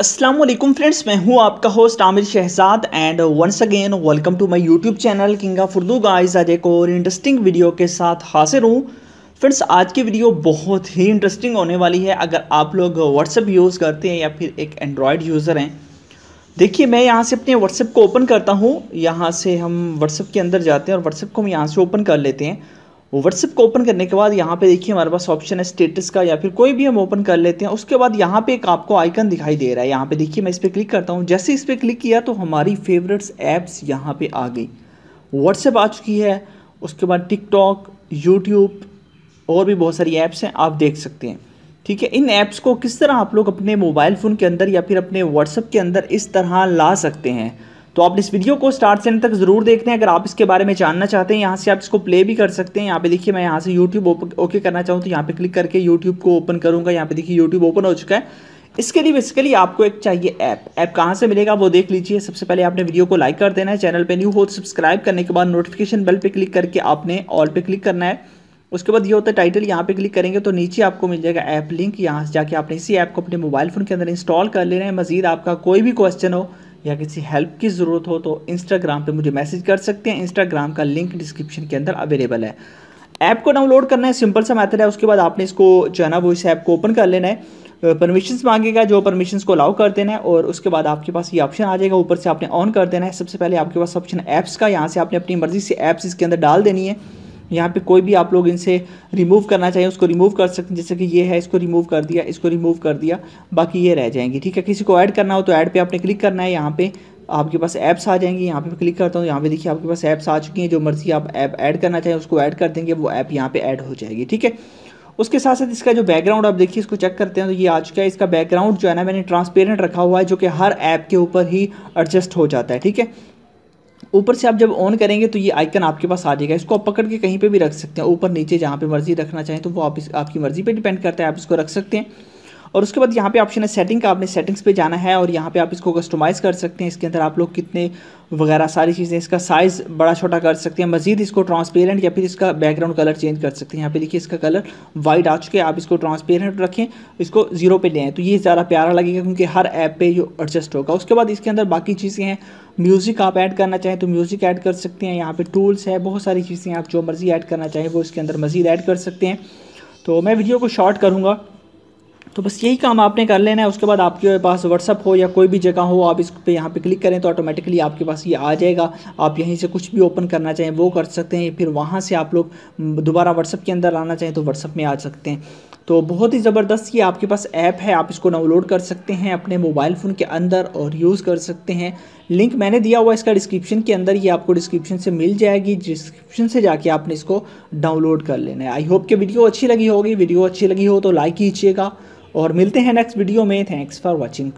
अस्सलाम वालेकुम फ्रेंड्स, मैं हूं आपका host Aamir Shahzad and once again welcome to my YouTube channel king of Urdu guys. आज एक और इंटरेस्टिंग वीडियो के साथ हाजिर हूं। फ्रेंड्स, आज की वीडियो बहुत ही इंटरेस्टिंग होने वाली है। अगर आप लोग व्हाट्सएप यूज़ करते हैं या फिर एक एंड्रॉयड यूज़र हैं, देखिए मैं यहाँ से अपने व्हाट्सएप को ओपन करता हूँ। यहाँ से हम व्हाट्सएप के अंदर जाते हैं और व्हाट्सएप को हम यहाँ से ओपन कर लेते हैं। व्हाट्सएप को ओपन करने के बाद यहाँ पे देखिए हमारे पास ऑप्शन है स्टेटस का, या फिर कोई भी हम ओपन कर लेते हैं। उसके बाद यहाँ पे एक आपको आइकन दिखाई दे रहा है। यहाँ पे देखिए मैं इस पर क्लिक करता हूँ। जैसे इस पर क्लिक किया तो हमारी फेवरेट्स ऐप्स यहाँ पे आ गई। व्हाट्सएप आ चुकी है, उसके बाद टिकटॉक, यूट्यूब और भी बहुत सारी ऐप्स हैं, आप देख सकते हैं। ठीक है, इन ऐप्स को किस तरह आप लोग अपने मोबाइल फ़ोन के अंदर या फिर अपने व्हाट्सएप के अंदर इस तरह ला सकते हैं, तो आप इस वीडियो को स्टार्ट से एंड तक ज़रूर देखते हैं। अगर आप इसके बारे में जानना चाहते हैं, यहाँ से आप इसको प्ले भी कर सकते हैं। यहाँ पे देखिए मैं यहाँ से यूट्यूब ओके करना चाहूँ तो यहाँ पे क्लिक करके यूट्यूब को ओपन करूँगा। यहाँ पे देखिए यूट्यूब ओपन हो चुका है। इसके लिए बेसिकली आपको एक चाहिए ऐप कहाँ से मिलेगा वो देख लीजिए। सबसे पहले आपने वीडियो को लाइक कर देना है, चैनल पर न्यू हो तो सब्सक्राइब करने के बाद नोटिफिकेशन बेल पर क्लिक करके आपने ऑल पे क्लिक करना है। उसके बाद ये होता है टाइटल, यहाँ पे क्लिक करेंगे तो नीचे आपको मिल जाएगा ऐप लिंक। यहाँ से जाके आपने इसी ऐप को अपने मोबाइल फ़ोन के अंदर इंस्टॉल कर लेना है। मज़ीद आपका कोई भी क्वेश्चन हो या किसी हेल्प की ज़रूरत हो तो इंस्टाग्राम पे मुझे मैसेज कर सकते हैं। इंस्टाग्राम का लिंक डिस्क्रिप्शन के अंदर अवेलेबल है। ऐप को डाउनलोड करना है, सिंपल सा मेथड है। उसके बाद आपने इसको जो है ना वो इस ऐप को ओपन कर लेना है। परमिशंस मांगेगा, जो परमिशंस को अलाउ कर देना है और उसके बाद आपके पास ये ऑप्शन आ जाएगा, ऊपर से आपने ऑन कर देना है। सबसे पहले आपके पास ऑप्शन ऐप्स का, यहाँ से आपने अपनी मर्ज़ी से ऐप्स इसके अंदर डाल देनी है। यहाँ पे कोई भी आप लोग इनसे रिमूव करना चाहिए उसको रिमूव कर सकते हैं। जैसे कि ये है, इसको रिमूव कर दिया, इसको रिमूव कर दिया, बाकी ये रह जाएंगी। ठीक है, किसी को ऐड करना हो तो ऐड पे आपने क्लिक करना है। यहाँ पे आपके पास ऐप्स आ जाएंगी। यहाँ पे क्लिक करता हूँ, यहाँ पे देखिए आपके पास ऐप्स आ चुकी हैं। जो मर्जी आप ऐप ऐड करना चाहें उसको ऐड कर देंगे, वो ऐप यहाँ पे ऐड हो जाएगी। ठीक है, उसके साथ साथ इसका जो बैकग्राउंड आप देखिए, इसको चेक करते हैं तो ये आ चुका है। इसका बैकग्राउंड जो है ना मैंने ट्रांसपेरेंट रखा हुआ है, जो कि हर ऐप के ऊपर ही एडजस्ट हो जाता है। ठीक है, ऊपर से आप जब ऑन करेंगे तो ये आइकन आपके पास आ जाएगा। इसको आप पकड़ के कहीं पे भी रख सकते हैं, ऊपर नीचे जहाँ पे मर्जी रखना चाहें तो वो आपकी मर्जी पे डिपेंड करता है, आप इसको रख सकते हैं। और उसके बाद यहाँ पे ऑप्शन है सेटिंग का, आपने सेटिंग्स पे जाना है और यहाँ पे आप इसको कस्टमाइज़ कर सकते हैं। इसके अंदर आप लोग कितने वगैरह सारी चीज़ें, इसका साइज़ बड़ा छोटा कर सकते हैं। मज़ीद इसको ट्रांसपेरेंट या फिर इसका बैकग्राउंड कलर चेंज कर सकते हैं। यहाँ पे देखिए इसका कलर वाइट आ चुके हैं, आप इसको ट्रांसपेरेंट रखें, इसको 0 पे लें तो ये ज़्यादा प्यारा लगेगा क्योंकि हर ऐप पे जो एडजस्ट होगा। उसके बाद इसके अंदर बाकी चीज़ें हैं, म्यूज़िक आप ऐड करना चाहें तो म्यूज़िक ऐड कर सकते हैं। यहाँ पे टूल्स है, बहुत सारी चीज़ें आप जो मर्ज़ी ऐड करना चाहें वो इसके अंदर मज़ीद ऐड कर सकते हैं। तो मैं वीडियो को शॉर्ट करूँगा, तो बस यही काम आपने कर लेना है। उसके बाद आपके पास व्हाट्सअप हो या कोई भी जगह हो, आप इस पे यहाँ पे क्लिक करें तो ऑटोमेटिकली आपके पास ये आ जाएगा। आप यहीं से कुछ भी ओपन करना चाहें वो कर सकते हैं, फिर वहाँ से आप लोग दोबारा व्हाट्सअप के अंदर आना चाहें तो व्हाट्सअप में आ सकते हैं। तो बहुत ही ज़बरदस्त ये आपके पास ऐप है, आप इसको डाउनलोड कर सकते हैं अपने मोबाइल फ़ोन के अंदर और यूज़ कर सकते हैं। लिंक मैंने दिया हुआ इसका डिस्क्रिप्शन के अंदर, ये आपको डिस्क्रिप्शन से मिल जाएगी। डिस्क्रिप्शन से जाके आपने इसको डाउनलोड कर लेना है। आई होप कि वीडियो अच्छी लगी होगी। वीडियो अच्छी लगी हो तो लाइक कीजिएगा और मिलते हैं नेक्स्ट वीडियो में। Thanks for watching.